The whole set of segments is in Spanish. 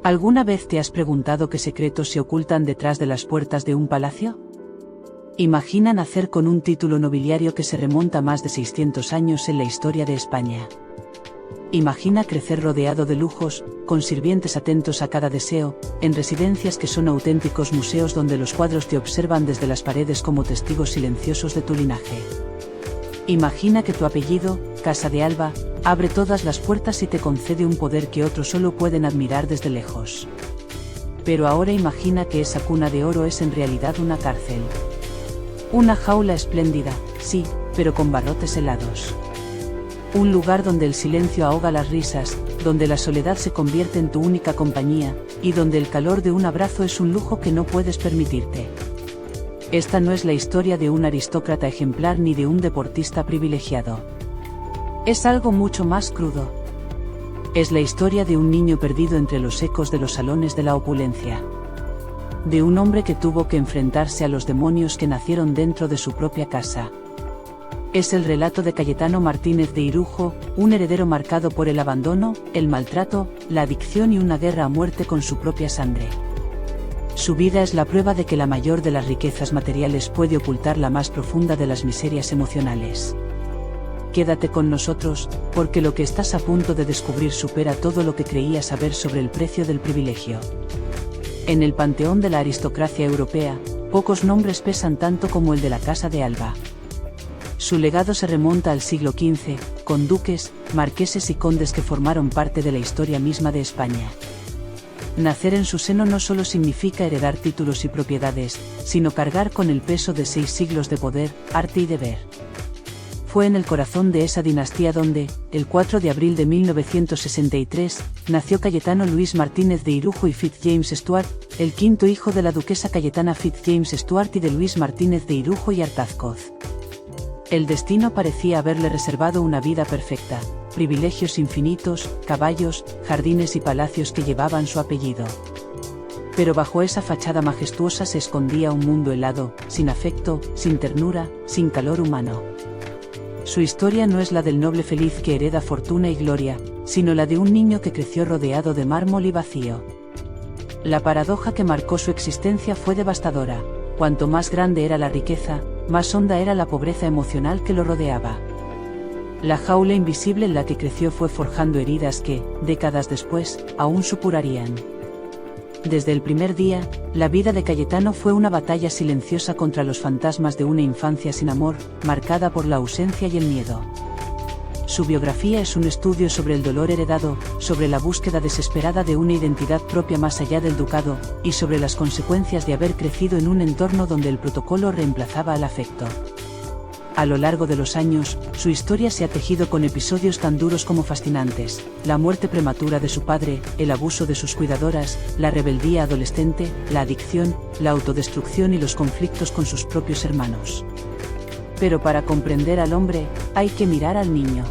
¿Alguna vez te has preguntado qué secretos se ocultan detrás de las puertas de un palacio? Imagina nacer con un título nobiliario que se remonta a más de 600 años en la historia de España. Imagina crecer rodeado de lujos, con sirvientes atentos a cada deseo, en residencias que son auténticos museos donde los cuadros te observan desde las paredes como testigos silenciosos de tu linaje. Imagina que tu apellido, Casa de Alba, abre todas las puertas y te concede un poder que otros solo pueden admirar desde lejos. Pero ahora imagina que esa cuna de oro es en realidad una cárcel. Una jaula espléndida, sí, pero con barrotes helados. Un lugar donde el silencio ahoga las risas, donde la soledad se convierte en tu única compañía, y donde el calor de un abrazo es un lujo que no puedes permitirte. Esta no es la historia de un aristócrata ejemplar ni de un deportista privilegiado. Es algo mucho más crudo. Es la historia de un niño perdido entre los ecos de los salones de la opulencia. De un hombre que tuvo que enfrentarse a los demonios que nacieron dentro de su propia casa. Es el relato de Cayetano Martínez de Irujo, un heredero marcado por el abandono, el maltrato, la adicción y una guerra a muerte con su propia sangre. Su vida es la prueba de que la mayor de las riquezas materiales puede ocultar la más profunda de las miserias emocionales. Quédate con nosotros, porque lo que estás a punto de descubrir supera todo lo que creías saber sobre el precio del privilegio. En el panteón de la aristocracia europea, pocos nombres pesan tanto como el de la Casa de Alba. Su legado se remonta al siglo XV, con duques, marqueses y condes que formaron parte de la historia misma de España. Nacer en su seno no solo significa heredar títulos y propiedades, sino cargar con el peso de 6 siglos de poder, arte y deber. Fue en el corazón de esa dinastía donde, el 4 de abril de 1963, nació Cayetano Luis Martínez de Irujo y Fitzjames Stuart, el quinto hijo de la duquesa Cayetana Fitzjames Stuart y de Luis Martínez de Irujo y Artazcoz. El destino parecía haberle reservado una vida perfecta, privilegios infinitos, caballos, jardines y palacios que llevaban su apellido. Pero bajo esa fachada majestuosa se escondía un mundo helado, sin afecto, sin ternura, sin calor humano. Su historia no es la del noble feliz que hereda fortuna y gloria, sino la de un niño que creció rodeado de mármol y vacío. La paradoja que marcó su existencia fue devastadora. Cuanto más grande era la riqueza, más honda era la pobreza emocional que lo rodeaba. La jaula invisible en la que creció fue forjando heridas que, décadas después, aún supurarían. Desde el primer día, la vida de Cayetano fue una batalla silenciosa contra los fantasmas de una infancia sin amor, marcada por la ausencia y el miedo. Su biografía es un estudio sobre el dolor heredado, sobre la búsqueda desesperada de una identidad propia más allá del ducado, y sobre las consecuencias de haber crecido en un entorno donde el protocolo reemplazaba al afecto. A lo largo de los años, su historia se ha tejido con episodios tan duros como fascinantes: la muerte prematura de su padre, el abuso de sus cuidadoras, la rebeldía adolescente, la adicción, la autodestrucción y los conflictos con sus propios hermanos. Pero para comprender al hombre, hay que mirar al niño.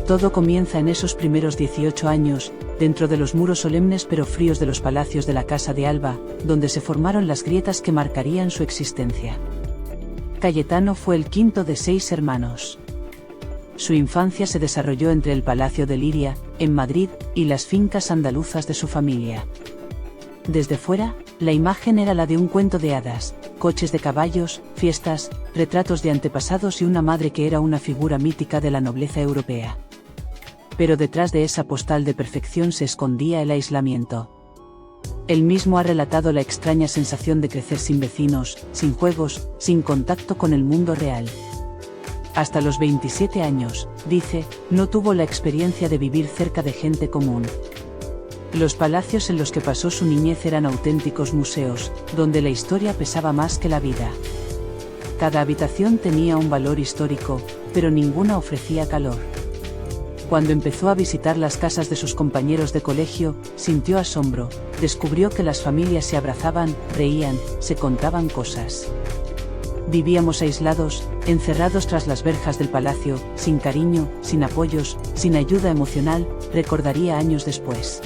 Todo comienza en esos primeros 18 años, dentro de los muros solemnes pero fríos de los palacios de la Casa de Alba, donde se formaron las grietas que marcarían su existencia. Cayetano fue el quinto de 6 hermanos. Su infancia se desarrolló entre el Palacio de Liria, en Madrid, y las fincas andaluzas de su familia. Desde fuera, la imagen era la de un cuento de hadas: coches de caballos, fiestas, retratos de antepasados y una madre que era una figura mítica de la nobleza europea. Pero detrás de esa postal de perfección se escondía el aislamiento. Él mismo ha relatado la extraña sensación de crecer sin vecinos, sin juegos, sin contacto con el mundo real. Hasta los 27 años, dice, no tuvo la experiencia de vivir cerca de gente común. Los palacios en los que pasó su niñez eran auténticos museos, donde la historia pesaba más que la vida. Cada habitación tenía un valor histórico, pero ninguna ofrecía calor. Cuando empezó a visitar las casas de sus compañeros de colegio, sintió asombro, descubrió que las familias se abrazaban, reían, se contaban cosas. Vivíamos aislados, encerrados tras las verjas del palacio, sin cariño, sin apoyos, sin ayuda emocional, recordaría años después.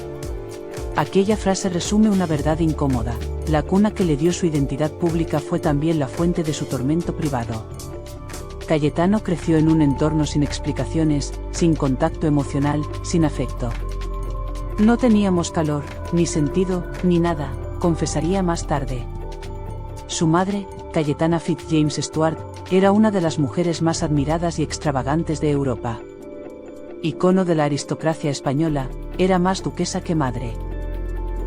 Aquella frase resume una verdad incómoda: la cuna que le dio su identidad pública fue también la fuente de su tormento privado. Cayetano creció en un entorno sin explicaciones, sin contacto emocional, sin afecto. No teníamos calor, ni sentido, ni nada, confesaría más tarde. Su madre, Cayetana Fitzjames Stuart, era una de las mujeres más admiradas y extravagantes de Europa. Icono de la aristocracia española, era más duquesa que madre.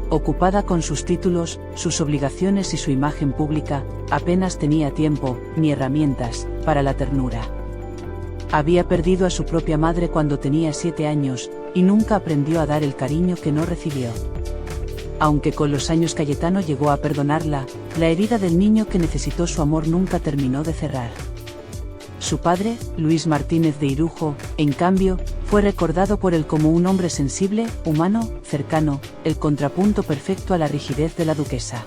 Ocupada con sus títulos, sus obligaciones y su imagen pública, apenas tenía tiempo, ni herramientas, para la ternura. Había perdido a su propia madre cuando tenía 7 años, y nunca aprendió a dar el cariño que no recibió. Aunque con los años Cayetano llegó a perdonarla, la herida del niño que necesitó su amor nunca terminó de cerrar. Su padre, Luis Martínez de Irujo, en cambio, fue recordado por él como un hombre sensible, humano, cercano, el contrapunto perfecto a la rigidez de la duquesa.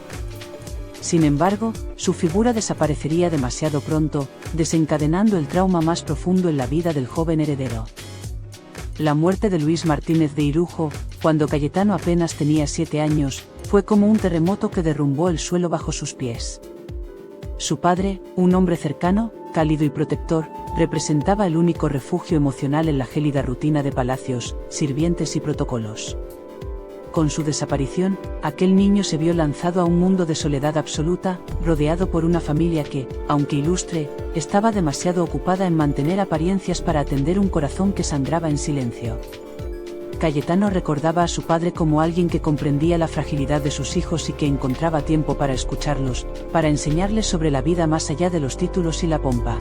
Sin embargo, su figura desaparecería demasiado pronto, desencadenando el trauma más profundo en la vida del joven heredero. La muerte de Luis Martínez de Irujo, cuando Cayetano apenas tenía 7 años, fue como un terremoto que derrumbó el suelo bajo sus pies. Su padre, un hombre cercano, cálido y protector, representaba el único refugio emocional en la gélida rutina de palacios, sirvientes y protocolos. Con su desaparición, aquel niño se vio lanzado a un mundo de soledad absoluta, rodeado por una familia que, aunque ilustre, estaba demasiado ocupada en mantener apariencias para atender un corazón que sangraba en silencio. Cayetano recordaba a su padre como alguien que comprendía la fragilidad de sus hijos y que encontraba tiempo para escucharlos, para enseñarles sobre la vida más allá de los títulos y la pompa.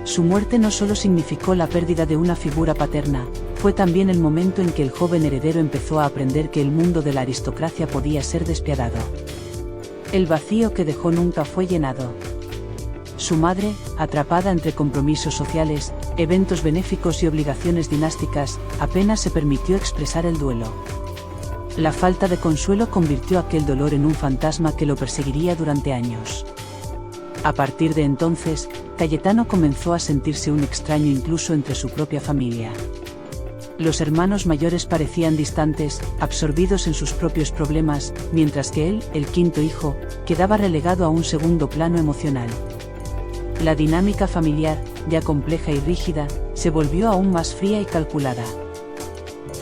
Su muerte no solo significó la pérdida de una figura paterna, fue también el momento en que el joven heredero empezó a aprender que el mundo de la aristocracia podía ser despiadado. El vacío que dejó nunca fue llenado. Su madre, atrapada entre compromisos sociales, eventos benéficos y obligaciones dinásticas, apenas se permitió expresar el duelo. La falta de consuelo convirtió aquel dolor en un fantasma que lo perseguiría durante años. A partir de entonces, Cayetano comenzó a sentirse un extraño incluso entre su propia familia. Los hermanos mayores parecían distantes, absorbidos en sus propios problemas, mientras que él, el quinto hijo, quedaba relegado a un segundo plano emocional. La dinámica familiar, ya compleja y rígida, se volvió aún más fría y calculada.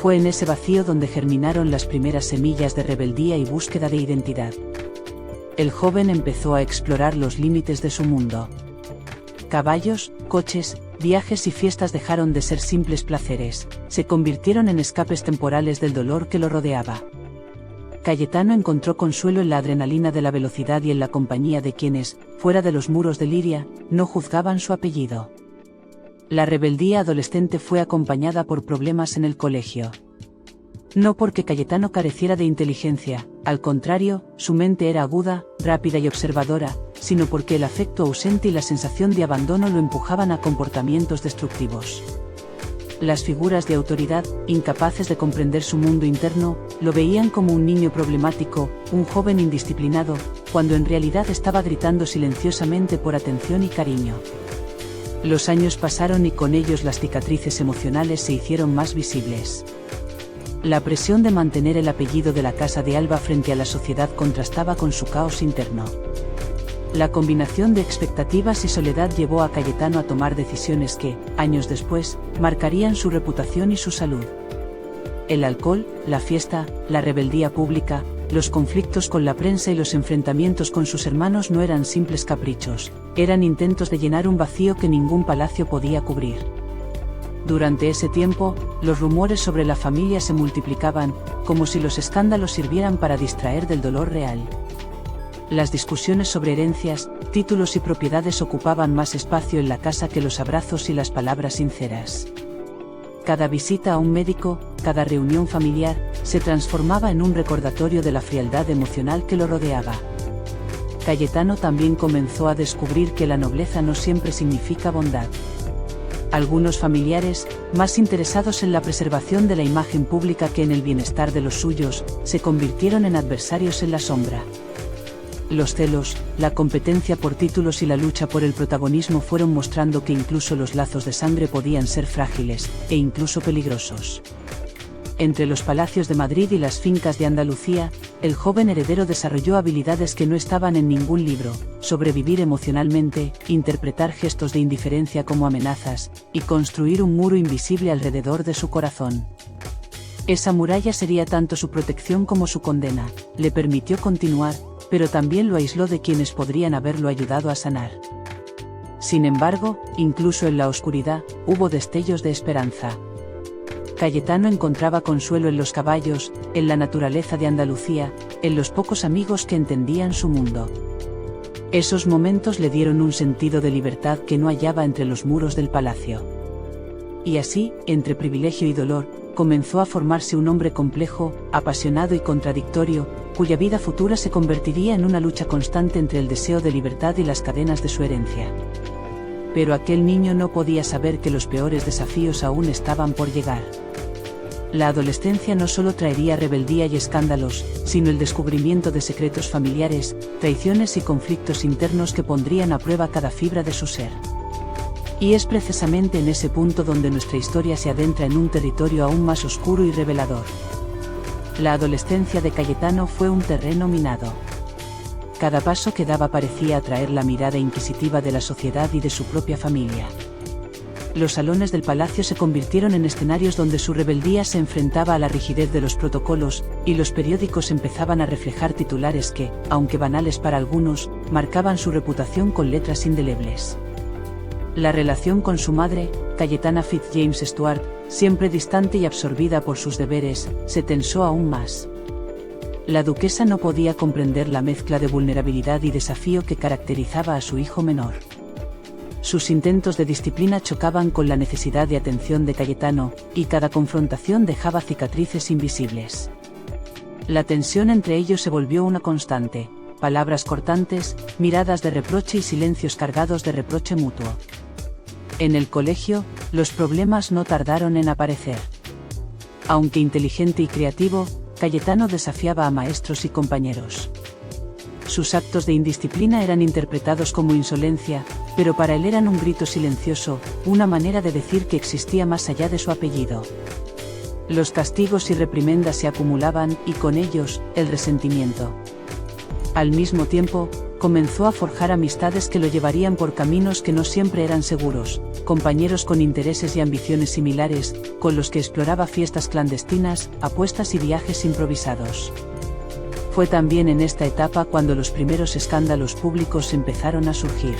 Fue en ese vacío donde germinaron las primeras semillas de rebeldía y búsqueda de identidad. El joven empezó a explorar los límites de su mundo. Caballos, coches, viajes y fiestas dejaron de ser simples placeres, se convirtieron en escapes temporales del dolor que lo rodeaba. Cayetano encontró consuelo en la adrenalina de la velocidad y en la compañía de quienes, fuera de los muros de Liria, no juzgaban su apellido. La rebeldía adolescente fue acompañada por problemas en el colegio. No porque Cayetano careciera de inteligencia, al contrario, su mente era aguda, rápida y observadora, sino porque el afecto ausente y la sensación de abandono lo empujaban a comportamientos destructivos. Las figuras de autoridad, incapaces de comprender su mundo interno, lo veían como un niño problemático, un joven indisciplinado, cuando en realidad estaba gritando silenciosamente por atención y cariño. Los años pasaron y con ellos las cicatrices emocionales se hicieron más visibles. La presión de mantener el apellido de la Casa de Alba frente a la sociedad contrastaba con su caos interno. La combinación de expectativas y soledad llevó a Cayetano a tomar decisiones que, años después, marcarían su reputación y su salud. El alcohol, la fiesta, la rebeldía pública, los conflictos con la prensa y los enfrentamientos con sus hermanos no eran simples caprichos, eran intentos de llenar un vacío que ningún palacio podía cubrir. Durante ese tiempo, los rumores sobre la familia se multiplicaban, como si los escándalos sirvieran para distraer del dolor real. Las discusiones sobre herencias, títulos y propiedades ocupaban más espacio en la casa que los abrazos y las palabras sinceras. Cada visita a un médico, cada reunión familiar, se transformaba en un recordatorio de la frialdad emocional que lo rodeaba. Cayetano también comenzó a descubrir que la nobleza no siempre significa bondad. Algunos familiares, más interesados en la preservación de la imagen pública que en el bienestar de los suyos, se convirtieron en adversarios en la sombra. Los celos, la competencia por títulos y la lucha por el protagonismo fueron mostrando que incluso los lazos de sangre podían ser frágiles, e incluso peligrosos. Entre los palacios de Madrid y las fincas de Andalucía, el joven heredero desarrolló habilidades que no estaban en ningún libro: sobrevivir emocionalmente, interpretar gestos de indiferencia como amenazas, y construir un muro invisible alrededor de su corazón. Esa muralla sería tanto su protección como su condena, le permitió continuar, pero también lo aisló de quienes podrían haberlo ayudado a sanar. Sin embargo, incluso en la oscuridad, hubo destellos de esperanza. Cayetano encontraba consuelo en los caballos, en la naturaleza de Andalucía, en los pocos amigos que entendían su mundo. Esos momentos le dieron un sentido de libertad que no hallaba entre los muros del palacio. Y así, entre privilegio y dolor, comenzó a formarse un hombre complejo, apasionado y contradictorio, cuya vida futura se convertiría en una lucha constante entre el deseo de libertad y las cadenas de su herencia. Pero aquel niño no podía saber que los peores desafíos aún estaban por llegar. La adolescencia no solo traería rebeldía y escándalos, sino el descubrimiento de secretos familiares, traiciones y conflictos internos que pondrían a prueba cada fibra de su ser. Y es precisamente en ese punto donde nuestra historia se adentra en un territorio aún más oscuro y revelador. La adolescencia de Cayetano fue un terreno minado. Cada paso que daba parecía atraer la mirada inquisitiva de la sociedad y de su propia familia. Los salones del palacio se convirtieron en escenarios donde su rebeldía se enfrentaba a la rigidez de los protocolos, y los periódicos empezaban a reflejar titulares que, aunque banales para algunos, marcaban su reputación con letras indelebles. La relación con su madre, Cayetana Fitzjames Stuart, siempre distante y absorbida por sus deberes, se tensó aún más. La duquesa no podía comprender la mezcla de vulnerabilidad y desafío que caracterizaba a su hijo menor. Sus intentos de disciplina chocaban con la necesidad de atención de Cayetano, y cada confrontación dejaba cicatrices invisibles. La tensión entre ellos se volvió una constante, palabras cortantes, miradas de reproche y silencios cargados de reproche mutuo. En el colegio, los problemas no tardaron en aparecer. Aunque inteligente y creativo, Cayetano desafiaba a maestros y compañeros. Sus actos de indisciplina eran interpretados como insolencia, pero para él eran un grito silencioso, una manera de decir que existía más allá de su apellido. Los castigos y reprimendas se acumulaban, y con ellos, el resentimiento. Al mismo tiempo, comenzó a forjar amistades que lo llevarían por caminos que no siempre eran seguros, compañeros con intereses y ambiciones similares, con los que exploraba fiestas clandestinas, apuestas y viajes improvisados. Fue también en esta etapa cuando los primeros escándalos públicos empezaron a surgir.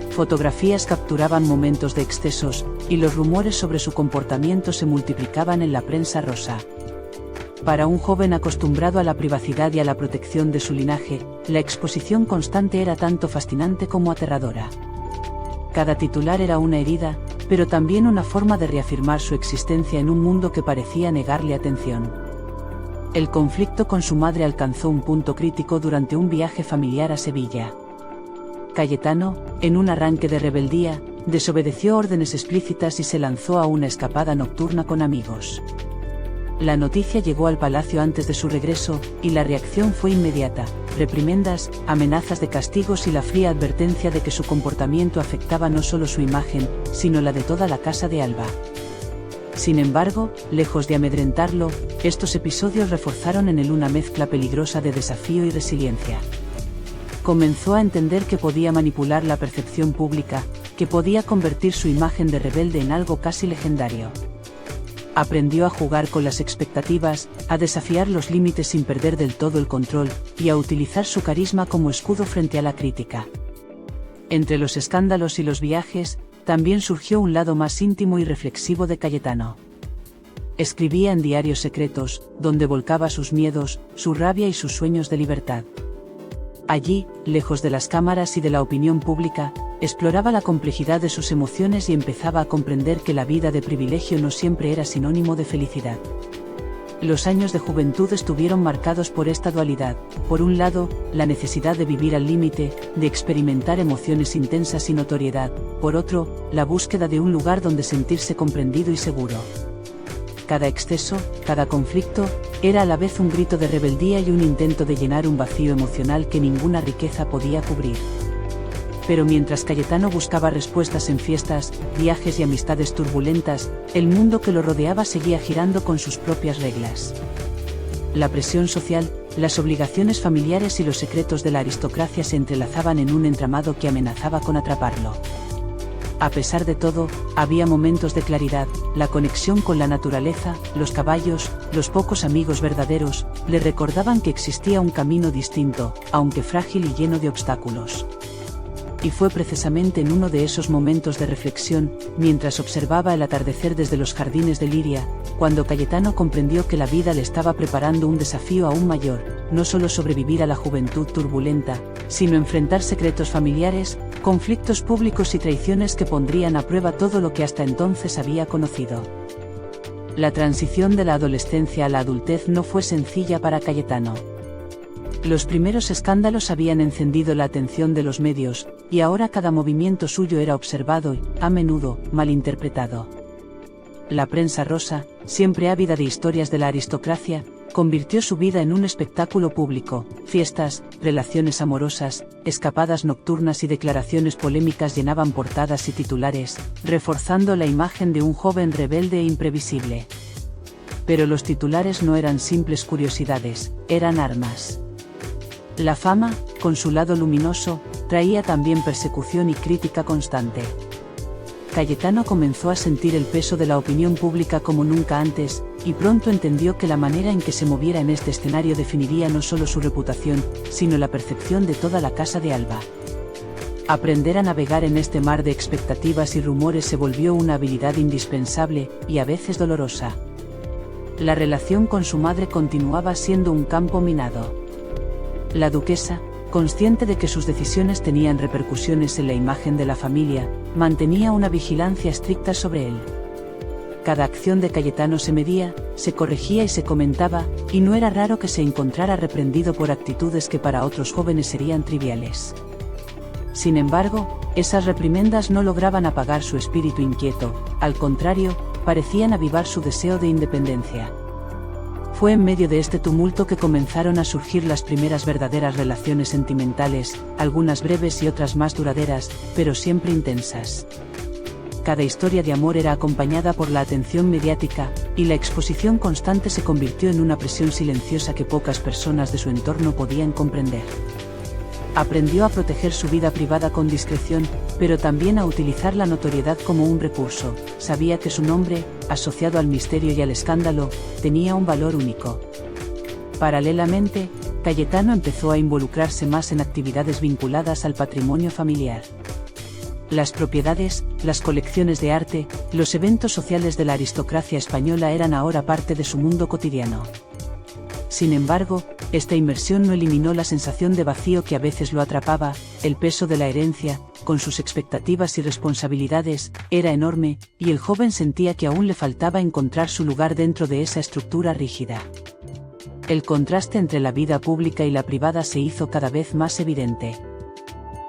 Fotografías capturaban momentos de excesos, y los rumores sobre su comportamiento se multiplicaban en la prensa rosa. Para un joven acostumbrado a la privacidad y a la protección de su linaje, la exposición constante era tanto fascinante como aterradora. Cada titular era una herida, pero también una forma de reafirmar su existencia en un mundo que parecía negarle atención. El conflicto con su madre alcanzó un punto crítico durante un viaje familiar a Sevilla. Cayetano, en un arranque de rebeldía, desobedeció órdenes explícitas y se lanzó a una escapada nocturna con amigos. La noticia llegó al palacio antes de su regreso, y la reacción fue inmediata: reprimendas, amenazas de castigos y la fría advertencia de que su comportamiento afectaba no solo su imagen, sino la de toda la casa de Alba. Sin embargo, lejos de amedrentarlo, estos episodios reforzaron en él una mezcla peligrosa de desafío y resiliencia. Comenzó a entender que podía manipular la percepción pública, que podía convertir su imagen de rebelde en algo casi legendario. Aprendió a jugar con las expectativas, a desafiar los límites sin perder del todo el control, y a utilizar su carisma como escudo frente a la crítica. Entre los escándalos y los viajes, también surgió un lado más íntimo y reflexivo de Cayetano. Escribía en diarios secretos, donde volcaba sus miedos, su rabia y sus sueños de libertad. Allí, lejos de las cámaras y de la opinión pública, exploraba la complejidad de sus emociones y empezaba a comprender que la vida de privilegio no siempre era sinónimo de felicidad. Los años de juventud estuvieron marcados por esta dualidad: por un lado, la necesidad de vivir al límite, de experimentar emociones intensas y notoriedad; por otro, la búsqueda de un lugar donde sentirse comprendido y seguro. Cada exceso, cada conflicto, era a la vez un grito de rebeldía y un intento de llenar un vacío emocional que ninguna riqueza podía cubrir. Pero mientras Cayetano buscaba respuestas en fiestas, viajes y amistades turbulentas, el mundo que lo rodeaba seguía girando con sus propias reglas. La presión social, las obligaciones familiares y los secretos de la aristocracia se entrelazaban en un entramado que amenazaba con atraparlo. A pesar de todo, había momentos de claridad, la conexión con la naturaleza, los caballos, los pocos amigos verdaderos, le recordaban que existía un camino distinto, aunque frágil y lleno de obstáculos. Y fue precisamente en uno de esos momentos de reflexión, mientras observaba el atardecer desde los jardines de Liria, cuando Cayetano comprendió que la vida le estaba preparando un desafío aún mayor, no solo sobrevivir a la juventud turbulenta, sino enfrentar secretos familiares, conflictos públicos y traiciones que pondrían a prueba todo lo que hasta entonces había conocido. La transición de la adolescencia a la adultez no fue sencilla para Cayetano. Los primeros escándalos habían encendido la atención de los medios, y ahora cada movimiento suyo era observado y, a menudo, malinterpretado. La prensa rosa, siempre ávida de historias de la aristocracia, convirtió su vida en un espectáculo público. Fiestas, relaciones amorosas, escapadas nocturnas y declaraciones polémicas llenaban portadas y titulares, reforzando la imagen de un joven rebelde e imprevisible. Pero los titulares no eran simples curiosidades, eran armas. La fama, con su lado luminoso, traía también persecución y crítica constante. Cayetano comenzó a sentir el peso de la opinión pública como nunca antes, y pronto entendió que la manera en que se moviera en este escenario definiría no solo su reputación, sino la percepción de toda la Casa de Alba. Aprender a navegar en este mar de expectativas y rumores se volvió una habilidad indispensable, y a veces dolorosa. La relación con su madre continuaba siendo un campo minado. La duquesa, consciente de que sus decisiones tenían repercusiones en la imagen de la familia, mantenía una vigilancia estricta sobre él. Cada acción de Cayetano se medía, se corregía y se comentaba, y no era raro que se encontrara reprendido por actitudes que para otros jóvenes serían triviales. Sin embargo, esas reprimendas no lograban apagar su espíritu inquieto, al contrario, parecían avivar su deseo de independencia. Fue en medio de este tumulto que comenzaron a surgir las primeras verdaderas relaciones sentimentales, algunas breves y otras más duraderas, pero siempre intensas. Cada historia de amor era acompañada por la atención mediática, y la exposición constante se convirtió en una presión silenciosa que pocas personas de su entorno podían comprender. Aprendió a proteger su vida privada con discreción, pero también a utilizar la notoriedad como un recurso. Sabía que su nombre, asociado al misterio y al escándalo, tenía un valor único. Paralelamente, Cayetano empezó a involucrarse más en actividades vinculadas al patrimonio familiar. Las propiedades, las colecciones de arte, los eventos sociales de la aristocracia española eran ahora parte de su mundo cotidiano. Sin embargo, esta inmersión no eliminó la sensación de vacío que a veces lo atrapaba. El peso de la herencia, con sus expectativas y responsabilidades, era enorme, y el joven sentía que aún le faltaba encontrar su lugar dentro de esa estructura rígida. El contraste entre la vida pública y la privada se hizo cada vez más evidente.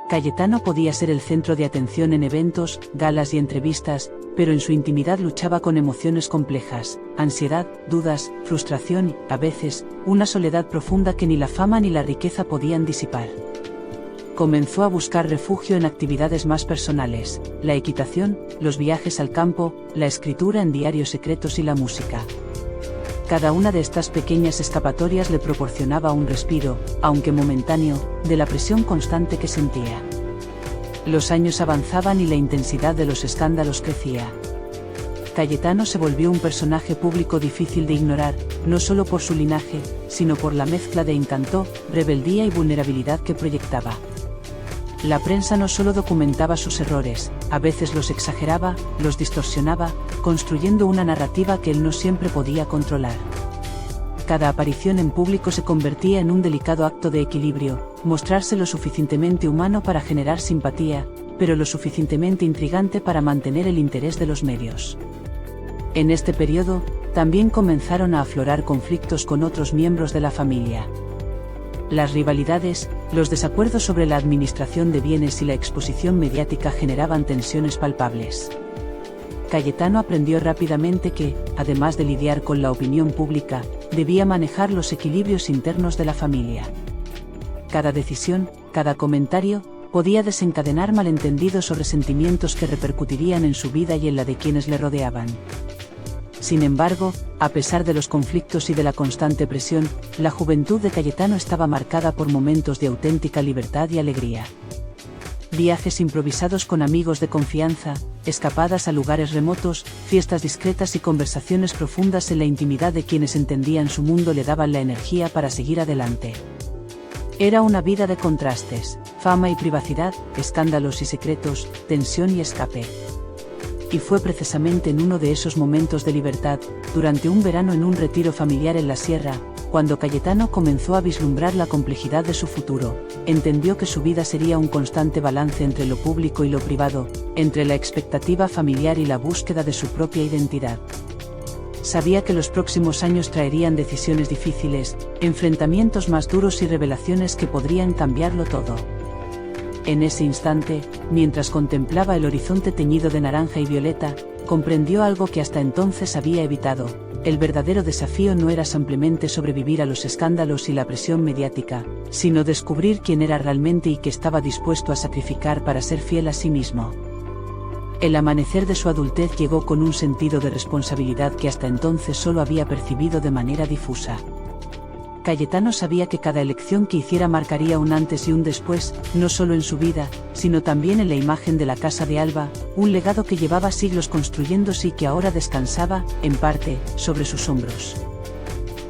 Cayetano podía ser el centro de atención en eventos, galas y entrevistas, pero en su intimidad luchaba con emociones complejas, ansiedad, dudas, frustración y, a veces, una soledad profunda que ni la fama ni la riqueza podían disipar. Comenzó a buscar refugio en actividades más personales, la equitación, los viajes al campo, la escritura en diarios secretos y la música. Cada una de estas pequeñas escapatorias le proporcionaba un respiro, aunque momentáneo, de la presión constante que sentía. Los años avanzaban y la intensidad de los escándalos crecía. Cayetano se volvió un personaje público difícil de ignorar, no solo por su linaje, sino por la mezcla de encanto, rebeldía y vulnerabilidad que proyectaba. La prensa no solo documentaba sus errores, a veces los exageraba, los distorsionaba, construyendo una narrativa que él no siempre podía controlar. Cada aparición en público se convertía en un delicado acto de equilibrio, mostrarse lo suficientemente humano para generar simpatía, pero lo suficientemente intrigante para mantener el interés de los medios. En este periodo, también comenzaron a aflorar conflictos con otros miembros de la familia. Las rivalidades, los desacuerdos sobre la administración de bienes y la exposición mediática generaban tensiones palpables. Cayetano aprendió rápidamente que, además de lidiar con la opinión pública, debía manejar los equilibrios internos de la familia. Cada decisión, cada comentario, podía desencadenar malentendidos o resentimientos que repercutirían en su vida y en la de quienes le rodeaban. Sin embargo, a pesar de los conflictos y de la constante presión, la juventud de Cayetano estaba marcada por momentos de auténtica libertad y alegría. viajes improvisados con amigos de confianza, escapadas a lugares remotos, fiestas discretas y conversaciones profundas en la intimidad de quienes entendían su mundo le daban la energía para seguir adelante. Era una vida de contrastes, fama y privacidad, escándalos y secretos, tensión y escape. Y fue precisamente en uno de esos momentos de libertad, durante un verano en un retiro familiar en la sierra, cuando Cayetano comenzó a vislumbrar la complejidad de su futuro. Entendió que su vida sería un constante balance entre lo público y lo privado, entre la expectativa familiar y la búsqueda de su propia identidad. Sabía que los próximos años traerían decisiones difíciles, enfrentamientos más duros y revelaciones que podrían cambiarlo todo. En ese instante, mientras contemplaba el horizonte teñido de naranja y violeta, comprendió algo que hasta entonces había evitado. El verdadero desafío no era simplemente sobrevivir a los escándalos y la presión mediática, sino descubrir quién era realmente y qué estaba dispuesto a sacrificar para ser fiel a sí mismo. El amanecer de su adultez llegó con un sentido de responsabilidad que hasta entonces solo había percibido de manera difusa. Cayetano sabía que cada elección que hiciera marcaría un antes y un después, no solo en su vida, sino también en la imagen de la Casa de Alba, un legado que llevaba siglos construyéndose y que ahora descansaba, en parte, sobre sus hombros.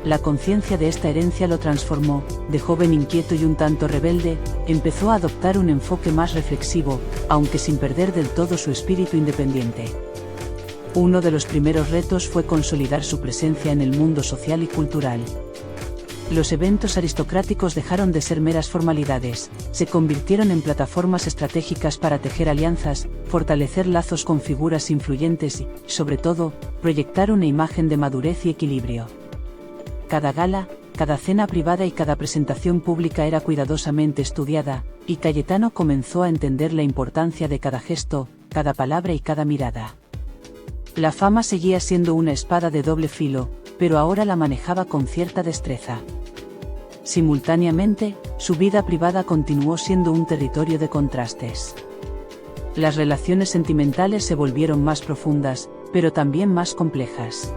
La conciencia de esta herencia lo transformó. De joven inquieto y un tanto rebelde, empezó a adoptar un enfoque más reflexivo, aunque sin perder del todo su espíritu independiente. Uno de los primeros retos fue consolidar su presencia en el mundo social y cultural. Los eventos aristocráticos dejaron de ser meras formalidades, se convirtieron en plataformas estratégicas para tejer alianzas, fortalecer lazos con figuras influyentes y, sobre todo, proyectar una imagen de madurez y equilibrio. Cada gala, cada cena privada y cada presentación pública era cuidadosamente estudiada, y Cayetano comenzó a entender la importancia de cada gesto, cada palabra y cada mirada. La fama seguía siendo una espada de doble filo, pero ahora la manejaba con cierta destreza. Simultáneamente, su vida privada continuó siendo un territorio de contrastes. Las relaciones sentimentales se volvieron más profundas, pero también más complejas.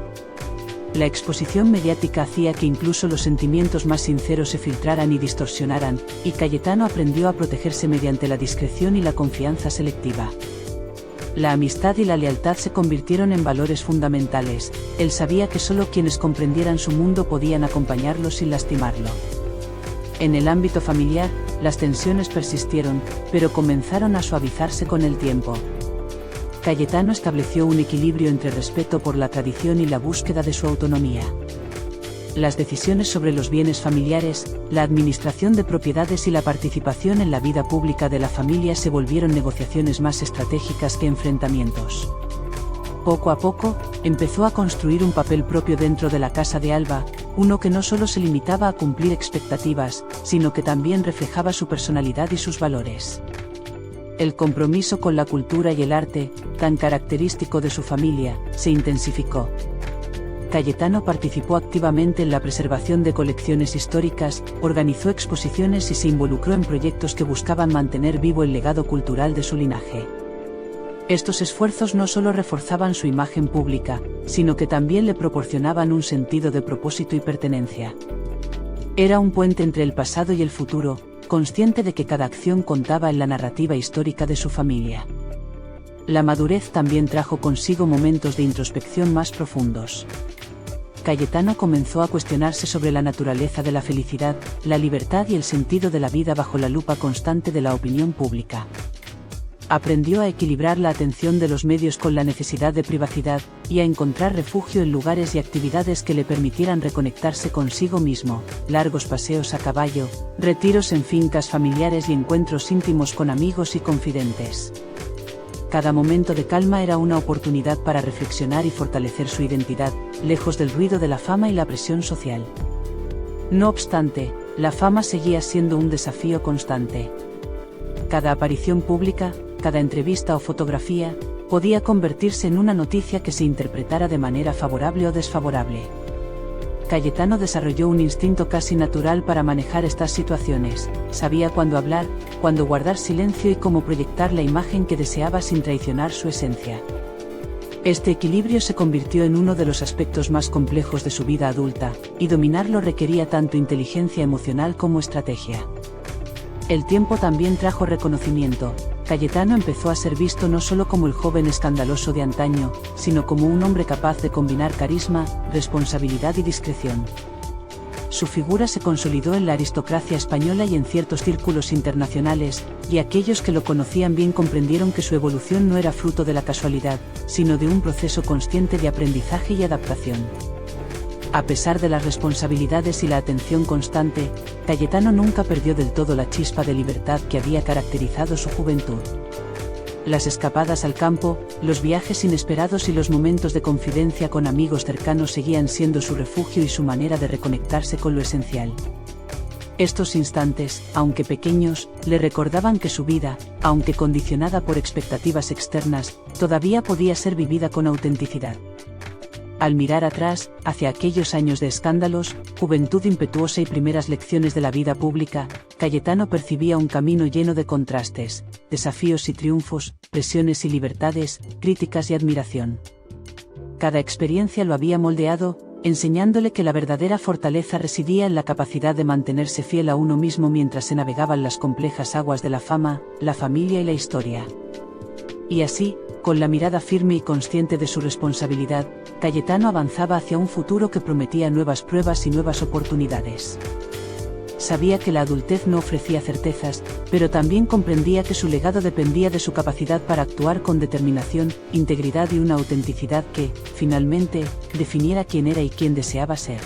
La exposición mediática hacía que incluso los sentimientos más sinceros se filtraran y distorsionaran, y Cayetano aprendió a protegerse mediante la discreción y la confianza selectiva. La amistad y la lealtad se convirtieron en valores fundamentales. Él sabía que solo quienes comprendieran su mundo podían acompañarlo sin lastimarlo. En el ámbito familiar, las tensiones persistieron, pero comenzaron a suavizarse con el tiempo. Cayetano estableció un equilibrio entre respeto por la tradición y la búsqueda de su autonomía. Las decisiones sobre los bienes familiares, la administración de propiedades y la participación en la vida pública de la familia se volvieron negociaciones más estratégicas que enfrentamientos. Poco a poco, empezó a construir un papel propio dentro de la Casa de Alba, uno que no solo se limitaba a cumplir expectativas, sino que también reflejaba su personalidad y sus valores. El compromiso con la cultura y el arte, tan característico de su familia, se intensificó. Cayetano participó activamente en la preservación de colecciones históricas, organizó exposiciones y se involucró en proyectos que buscaban mantener vivo el legado cultural de su linaje. Estos esfuerzos no solo reforzaban su imagen pública, sino que también le proporcionaban un sentido de propósito y pertenencia. Era un puente entre el pasado y el futuro, consciente de que cada acción contaba en la narrativa histórica de su familia. La madurez también trajo consigo momentos de introspección más profundos. Cayetano comenzó a cuestionarse sobre la naturaleza de la felicidad, la libertad y el sentido de la vida bajo la lupa constante de la opinión pública. Aprendió a equilibrar la atención de los medios con la necesidad de privacidad, y a encontrar refugio en lugares y actividades que le permitieran reconectarse consigo mismo, largos paseos a caballo, retiros en fincas familiares y encuentros íntimos con amigos y confidentes. Cada momento de calma era una oportunidad para reflexionar y fortalecer su identidad, lejos del ruido de la fama y la presión social. No obstante, la fama seguía siendo un desafío constante. Cada aparición pública, cada entrevista o fotografía, podía convertirse en una noticia que se interpretara de manera favorable o desfavorable. Cayetano desarrolló un instinto casi natural para manejar estas situaciones, sabía cuándo hablar, cuándo guardar silencio y cómo proyectar la imagen que deseaba sin traicionar su esencia. Este equilibrio se convirtió en uno de los aspectos más complejos de su vida adulta, y dominarlo requería tanto inteligencia emocional como estrategia. El tiempo también trajo reconocimiento. Cayetano empezó a ser visto no solo como el joven escandaloso de antaño, sino como un hombre capaz de combinar carisma, responsabilidad y discreción. Su figura se consolidó en la aristocracia española y en ciertos círculos internacionales, y aquellos que lo conocían bien comprendieron que su evolución no era fruto de la casualidad, sino de un proceso consciente de aprendizaje y adaptación. A pesar de las responsabilidades y la atención constante, Cayetano nunca perdió del todo la chispa de libertad que había caracterizado su juventud. Las escapadas al campo, los viajes inesperados y los momentos de confidencia con amigos cercanos seguían siendo su refugio y su manera de reconectarse con lo esencial. Estos instantes, aunque pequeños, le recordaban que su vida, aunque condicionada por expectativas externas, todavía podía ser vivida con autenticidad. Al mirar atrás, hacia aquellos años de escándalos, juventud impetuosa y primeras lecciones de la vida pública, Cayetano percibía un camino lleno de contrastes, desafíos y triunfos, presiones y libertades, críticas y admiración. Cada experiencia lo había moldeado, enseñándole que la verdadera fortaleza residía en la capacidad de mantenerse fiel a uno mismo mientras se navegaban las complejas aguas de la fama, la familia y la historia. Y así, con la mirada firme y consciente de su responsabilidad, Cayetano avanzaba hacia un futuro que prometía nuevas pruebas y nuevas oportunidades. Sabía que la adultez no ofrecía certezas, pero también comprendía que su legado dependía de su capacidad para actuar con determinación, integridad y una autenticidad que, finalmente, definiera quién era y quién deseaba ser.